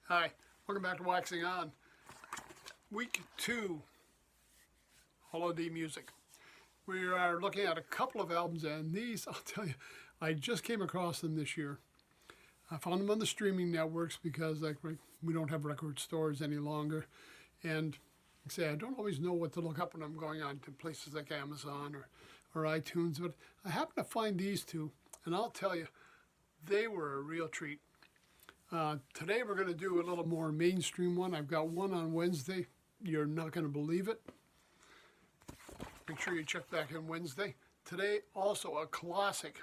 Hi, welcome back to Waxing On. Week 2, holiday music. We are looking at a couple of albums, and these, I'll tell you, I just came across them this year. I found them on the streaming networks because we don't have record stores any longer. And like I say, I don't always know what to look up when I'm going on to places like Amazon or iTunes, but I happened to find these two, and I'll tell you, they were a real treat. Today we're going to do a little more mainstream one. I've got one on Wednesday. You're not going to believe it. Make sure you check back in Wednesday. Today, also a classic.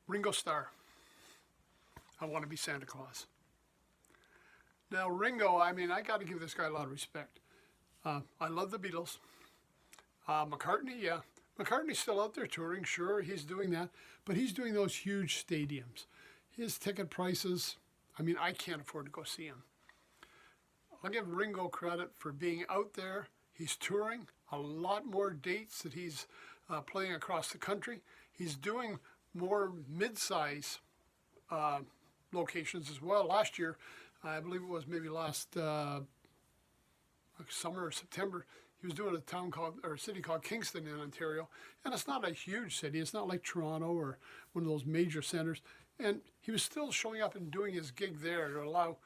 Ringo Starr. I Want to Be Santa Claus. Now Ringo, I got to give this guy a lot of respect. I love the Beatles. McCartney, yeah. McCartney's still out there touring, sure, he's doing that. But he's doing those huge stadiums. His ticket prices, I can't afford to go see him. I'll give Ringo credit for being out there. He's touring a lot more dates that he's playing across the country. He's doing more mid-size locations as well. Last year, I believe it was maybe last summer or September, he was doing a city called Kingston in Ontario. And it's not a huge city. It's not like Toronto or one of those major centers. And he was still showing up and doing his gig there to allow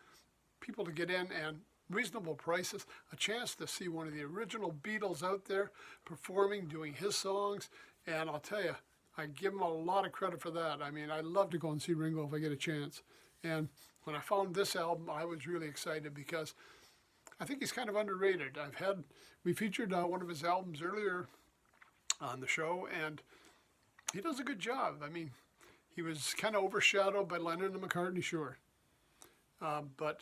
people to get in and reasonable prices, a chance to see one of the original Beatles out there performing, doing his songs. And I'll tell you, I give him a lot of credit for that. I love to go and see Ringo if I get a chance. And when I found this album, I was really excited because I think he's kind of underrated. We featured one of his albums earlier on the show, and he does a good job. He was kind of overshadowed by Lennon and McCartney, sure. But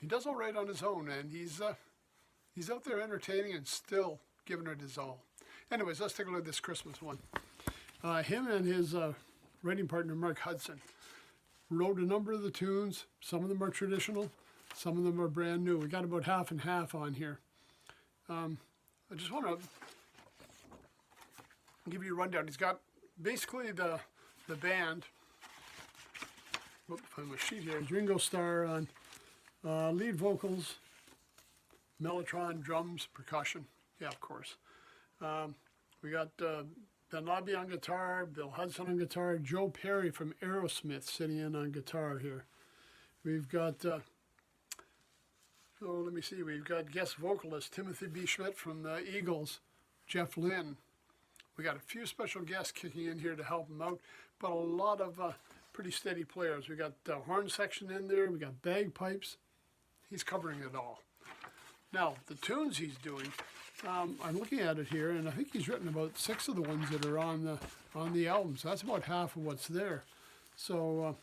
he does all right on his own, and he's out there entertaining and still giving it his all. Anyways, let's take a look at this Christmas one. Him and his writing partner, Mark Hudson, wrote a number of the tunes. Some of them are traditional. Some of them are brand new. We got about half and half on here. I just want to give you a rundown. He's got basically the band. Find my sheet here. Ringo Starr on lead vocals, mellotron, drums, percussion. Yeah, of course. We got Ben Lobby on guitar, Bill Hudson on guitar, Joe Perry from Aerosmith sitting in on guitar here. We've got, we've got guest vocalist Timothy B. Schmidt from the Eagles, Jeff Lynne. We got a few special guests kicking in here to help him out, but a lot of pretty steady players. We got the horn section in there. We got bagpipes. He's covering it all. Now, the tunes he's doing, I'm looking at it here, and I think he's written about 6 of the ones that are on the album. So that's about half of what's there. So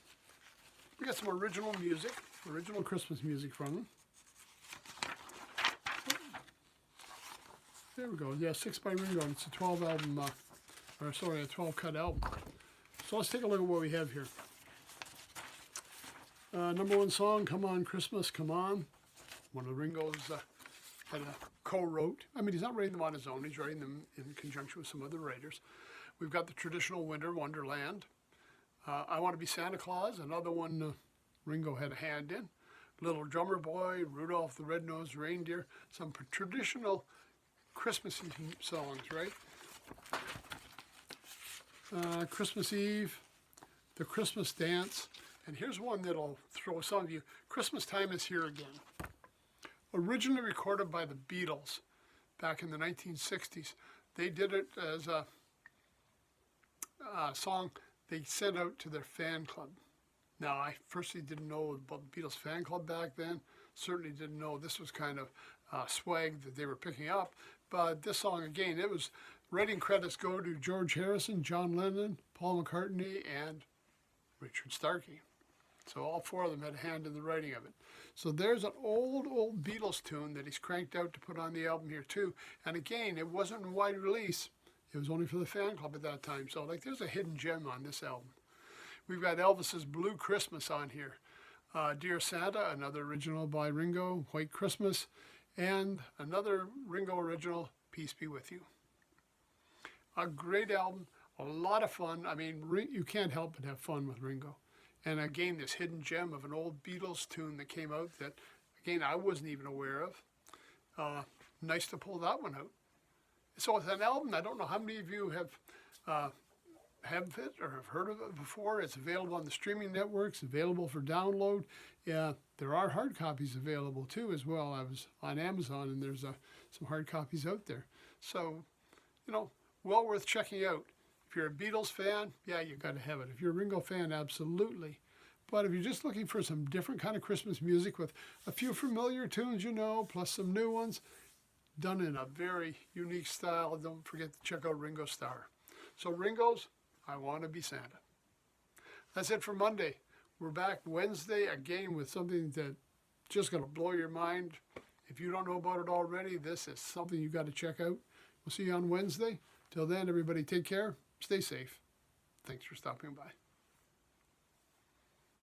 we got some original music, original Christmas music from him. There we go. Yeah, 6 by Ringo. It's a 12 album, a 12 cut album. So let's take a look at what we have here. Number 1 song, Come On Christmas, Come On. One of Ringo's had a co-wrote. He's not writing them on his own. He's writing them in conjunction with some other writers. We've got the traditional Winter Wonderland. I Want to Be Santa Claus, another one Ringo had a hand in. Little Drummer Boy, Rudolph the Red-Nosed Reindeer. Some traditional Christmassy songs, right? Christmas Eve, The Christmas Dance, and here's one that'll throw some of you. Christmas Time Is Here Again. Originally recorded by the Beatles back in the 1960s. They did it as a song they sent out to their fan club. Now, I firstly didn't know about the Beatles fan club back then. Certainly didn't know this was kind of swag that they were picking up. But this song, again, it was writing credits go to George Harrison, John Lennon, Paul McCartney, and Richard Starkey. So all 4 of them had a hand in the writing of it. So there's an old Beatles tune that he's cranked out to put on the album here too. And again, it wasn't a wide release. It was only for the fan club at that time. So there's a hidden gem on this album. We've got Elvis's Blue Christmas on here. Dear Santa, another original by Ringo, White Christmas, and another Ringo original, Peace Be With You. A great album, a lot of fun. You can't help but have fun with Ringo. And again, this hidden gem of an old Beatles tune that came out that, again, I wasn't even aware of. Nice to pull that one out. So it's an album, I don't know how many of you have it or have heard of it before. It's available on the streaming networks, available for download. Yeah, there are hard copies available too as well. I was on Amazon and there's some hard copies out there. So, well worth checking out. If you're a Beatles fan, yeah, you got to have it. If you're a Ringo fan, absolutely. But if you're just looking for some different kind of Christmas music with a few familiar tunes, plus some new ones, done in a very unique style, don't forget to check out Ringo Starr. So Ringo's I Want to Be Santa. That's it for Monday. We're back Wednesday again with something that just going to blow your mind. If you don't know about it already, this is something you got to check out. We'll see you on Wednesday. Till then, everybody take care. Stay safe. Thanks for stopping by.